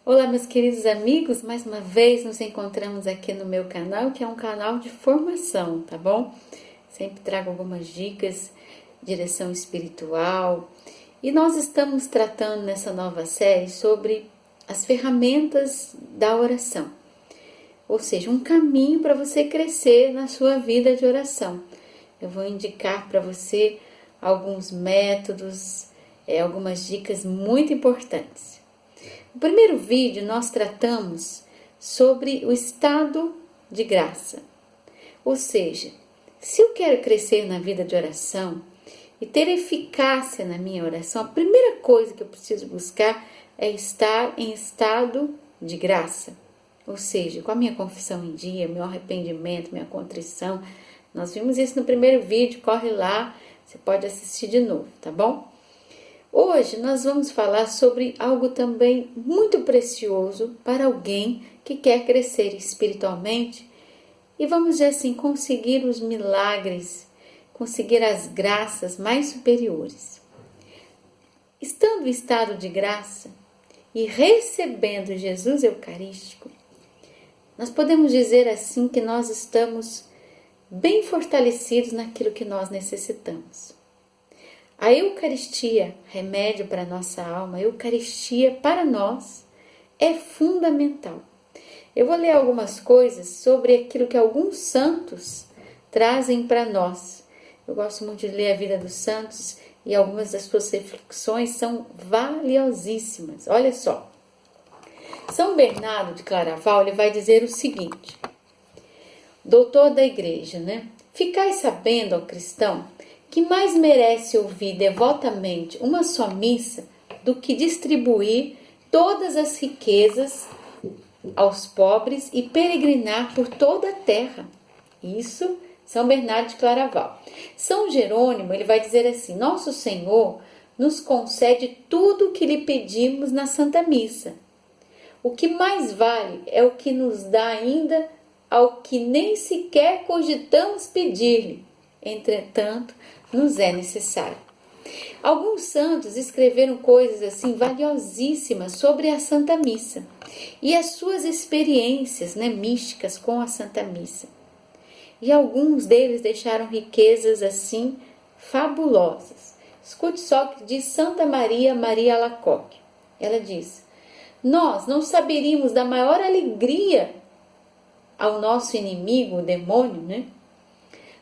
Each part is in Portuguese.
Olá, meus queridos amigos, mais uma vez nos encontramos aqui no meu canal, que é um canal de formação, tá bom? Sempre trago algumas dicas, direção espiritual, e nós estamos tratando nessa nova série sobre as ferramentas da oração, ou seja, um caminho para você crescer na sua vida de oração. Eu vou indicar para você alguns métodos, algumas dicas muito importantes. No primeiro vídeo, nós tratamos sobre o estado de graça. Ou seja, se eu quero crescer na vida de oração e ter eficácia na minha oração, a primeira coisa que eu preciso buscar é estar em estado de graça. Ou seja, com a minha confissão em dia, meu arrependimento, minha contrição. Nós vimos isso no primeiro vídeo, corre lá, você pode assistir de novo, tá bom? Hoje nós vamos falar sobre algo também muito precioso para alguém que quer crescer espiritualmente e vamos dizer assim, conseguir os milagres, conseguir as graças mais superiores. Estando em estado de graça e recebendo Jesus Eucarístico, nós podemos dizer assim que nós estamos bem fortalecidos naquilo que nós necessitamos. A Eucaristia, remédio para a nossa alma, a Eucaristia para nós é fundamental. Eu vou ler algumas coisas sobre aquilo que alguns santos trazem para nós. Eu gosto muito de ler a vida dos santos e algumas das suas reflexões são valiosíssimas. Olha só, São Bernardo de Claraval, ele vai dizer o seguinte, doutor da igreja, né? Ficai sabendo, ó cristão, que mais merece ouvir devotamente uma só missa do que distribuir todas as riquezas aos pobres e peregrinar por toda a terra. Isso, São Bernardo de Claraval. São Jerônimo, ele vai dizer assim, Nosso Senhor nos concede tudo o que lhe pedimos na Santa Missa. O que mais vale é o que nos dá ainda ao que nem sequer cogitamos pedir-lhe. Entretanto, nos é necessário. Alguns santos escreveram coisas assim valiosíssimas sobre a Santa Missa e as suas experiências, místicas com a Santa Missa. E alguns deles deixaram riquezas assim fabulosas. Escute só o que diz Santa Maria Alacoque. Ela diz, nós não saberíamos dar maior alegria ao nosso inimigo, o demônio,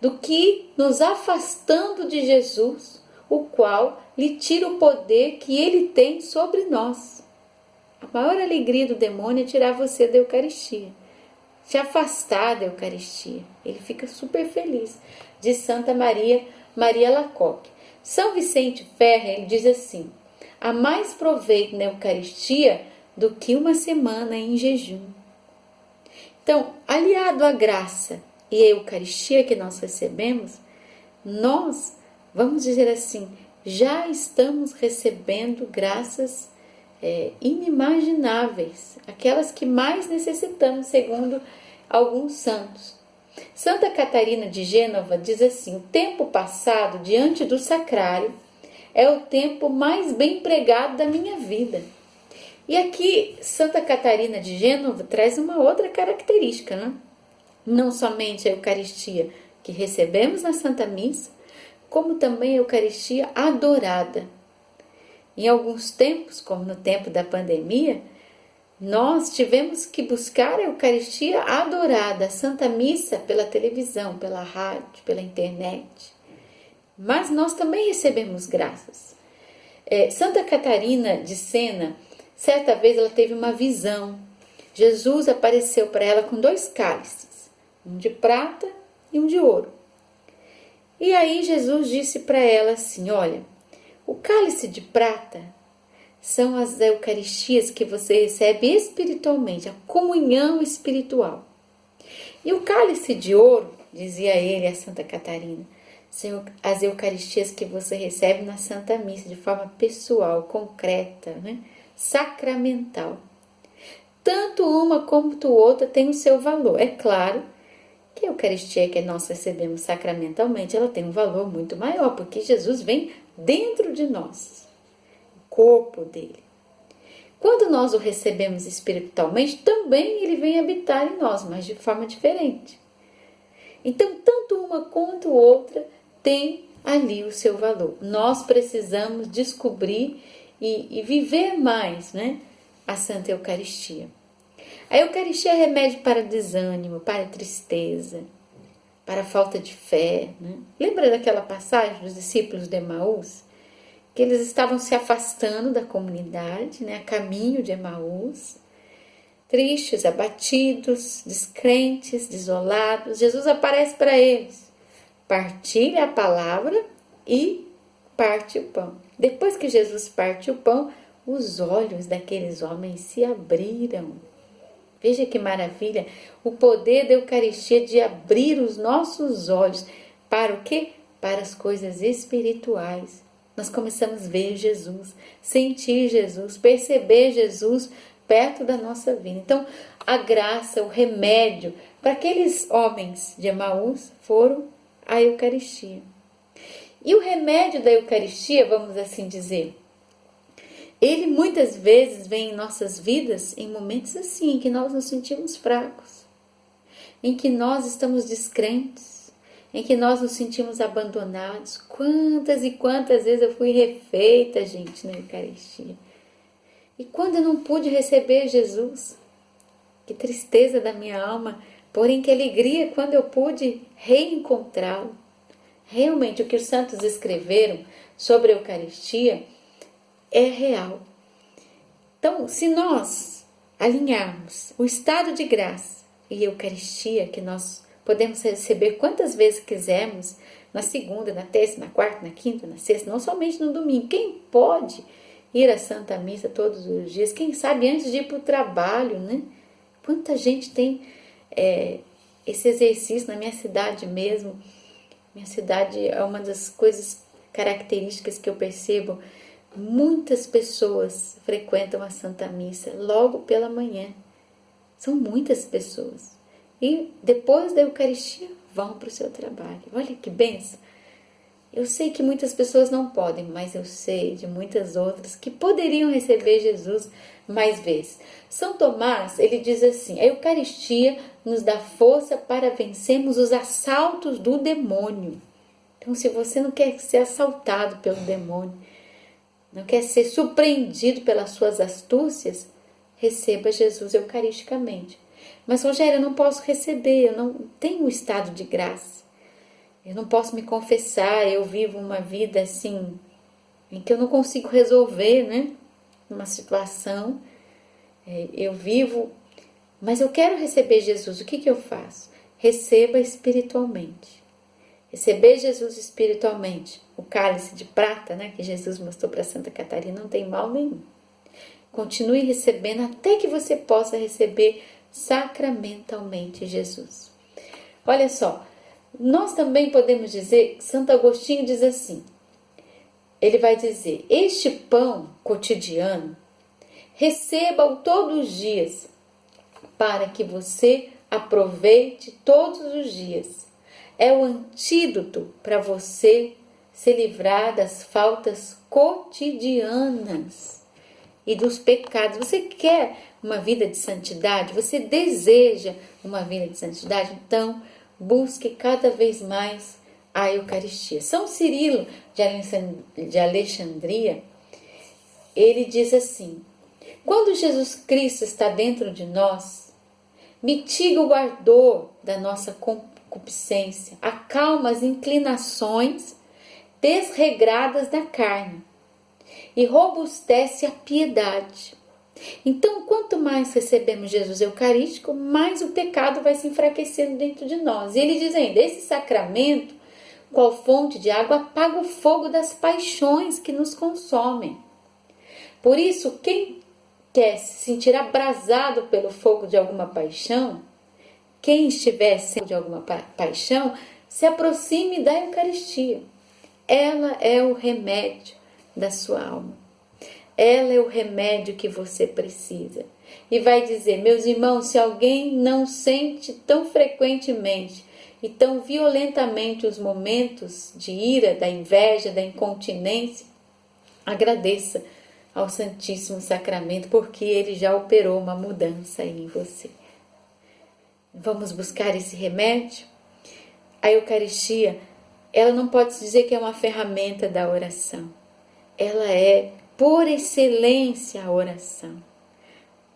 do que nos afastando de Jesus, o qual lhe tira o poder que ele tem sobre nós. A maior alegria do demônio é tirar você da Eucaristia, te afastar da Eucaristia. Ele fica super feliz. Diz Santa Maria Alacoque. São Vicente Ferrer, ele diz assim, há mais proveito na Eucaristia do que uma semana em jejum. Então, aliado à graça e a Eucaristia que nós recebemos, nós, vamos dizer assim, já estamos recebendo graças inimagináveis, aquelas que mais necessitamos, segundo alguns santos. Santa Catarina de Gênova diz assim, o tempo passado diante do sacrário é o tempo mais bem empregado da minha vida. E aqui, Santa Catarina de Gênova traz uma outra característica, Não somente a Eucaristia que recebemos na Santa Missa, como também a Eucaristia adorada. Em alguns tempos, como no tempo da pandemia, nós tivemos que buscar a Eucaristia adorada, a Santa Missa pela televisão, pela rádio, pela internet. Mas nós também recebemos graças. Santa Catarina de Sena, certa vez ela teve uma visão. Jesus apareceu para ela com 2 cálices, um de prata e um de ouro. E aí Jesus disse para ela assim, olha, o cálice de prata são as Eucaristias que você recebe espiritualmente, a comunhão espiritual. E o cálice de ouro, dizia ele a Santa Catarina, são as Eucaristias que você recebe na Santa Missa, de forma pessoal, concreta, sacramental. Tanto uma como a outra tem o seu valor. É claro que a Eucaristia que nós recebemos sacramentalmente, ela tem um valor muito maior, porque Jesus vem dentro de nós, o corpo dele. Quando nós o recebemos espiritualmente, também ele vem habitar em nós, mas de forma diferente. Então, tanto uma quanto outra tem ali o seu valor. Nós precisamos descobrir e viver mais, né, a Santa Eucaristia. A Eucaristia é remédio para desânimo, para tristeza, para falta de fé. Né? Lembra daquela passagem dos discípulos de Emaús? Que eles estavam se afastando da comunidade, né, a caminho de Emaús, tristes, abatidos, descrentes, desolados. Jesus aparece para eles, partilha a palavra e parte o pão. Depois que Jesus parte o pão, os olhos daqueles homens se abriram. Veja que maravilha, o poder da Eucaristia de abrir os nossos olhos para o quê? Para as coisas espirituais. Nós começamos a ver Jesus, sentir Jesus, perceber Jesus perto da nossa vida. Então, a graça, o remédio para aqueles homens de Emaús foram a Eucaristia. E o remédio da Eucaristia, vamos assim dizer, ele muitas vezes vem em nossas vidas em momentos assim, em que nós nos sentimos fracos, em que nós estamos descrentes, em que nós nos sentimos abandonados. Quantas e quantas vezes eu fui refeita, gente, na Eucaristia. E quando eu não pude receber Jesus, que tristeza da minha alma, porém que alegria quando eu pude reencontrá-lo. Realmente o que os santos escreveram sobre a Eucaristia é real. Então, se nós alinharmos o estado de graça e a Eucaristia, que nós podemos receber quantas vezes quisermos, na segunda, na terça, na quarta, na quinta, na sexta, não somente no domingo. Quem pode ir à Santa Missa todos os dias? Quem sabe antes de ir para o trabalho, né? Quanta gente tem esse exercício na minha cidade mesmo. Minha cidade é uma das coisas características que eu percebo. Muitas pessoas frequentam a Santa Missa logo pela manhã. São muitas pessoas. E depois da Eucaristia vão para o seu trabalho. Olha que bênção! Eu sei que muitas pessoas não podem, mas eu sei de muitas outras que poderiam receber Jesus mais vezes. São Tomás, ele diz assim: a Eucaristia nos dá força para vencermos os assaltos do demônio. Então, se você não quer ser assaltado pelo demônio, não quer ser surpreendido pelas suas astúcias, receba Jesus eucaristicamente. Mas, Rogério, eu não posso receber, eu não tenho um estado de graça. Eu não posso me confessar, eu vivo uma vida assim, em que eu não consigo resolver, né? Uma situação, eu vivo, mas eu quero receber Jesus. O que eu faço? Receba espiritualmente. Receber Jesus espiritualmente. O cálice de prata, né, que Jesus mostrou para Santa Catarina, não tem mal nenhum. Continue recebendo até que você possa receber sacramentalmente Jesus. Olha só, nós também podemos dizer, Santo Agostinho diz assim, ele vai dizer: este pão cotidiano, receba-o todos os dias, para que você aproveite todos os dias. É o antídoto para você se livrar das faltas cotidianas e dos pecados. Você quer uma vida de santidade? Você deseja uma vida de santidade? Então, busque cada vez mais a Eucaristia. São Cirilo de Alexandria, ele diz assim: quando Jesus Cristo está dentro de nós, mitiga o ardor da nossa concupiscência, acalma as inclinações desregradas da carne e robustece a piedade. Então, quanto mais recebemos Jesus Eucarístico, mais o pecado vai se enfraquecendo dentro de nós. E ele diz ainda: esse sacramento, qual fonte de água, apaga o fogo das paixões que nos consomem. Por isso, quem quer se sentir abrasado pelo fogo de alguma paixão, quem estiver sendo de alguma paixão, se aproxime da Eucaristia. Ela é o remédio da sua alma. Ela é o remédio que você precisa. E vai dizer: meus irmãos, se alguém não sente tão frequentemente e tão violentamente os momentos de ira, da inveja, da incontinência, agradeça, ao Santíssimo Sacramento, porque Ele já operou uma mudança aí em você. Vamos buscar esse remédio? A Eucaristia, ela não pode se dizer que é uma ferramenta da oração. Ela é, por excelência, a oração.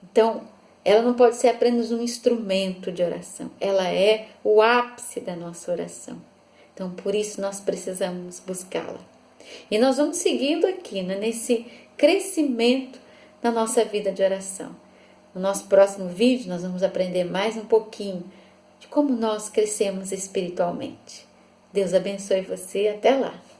Então, ela não pode ser apenas um instrumento de oração. Ela é o ápice da nossa oração. Então, por isso, nós precisamos buscá-la. E nós vamos seguindo aqui, né, nesse crescimento na nossa vida de oração. No nosso próximo vídeo, nós vamos aprender mais um pouquinho de como nós crescemos espiritualmente. Deus abençoe você e até lá!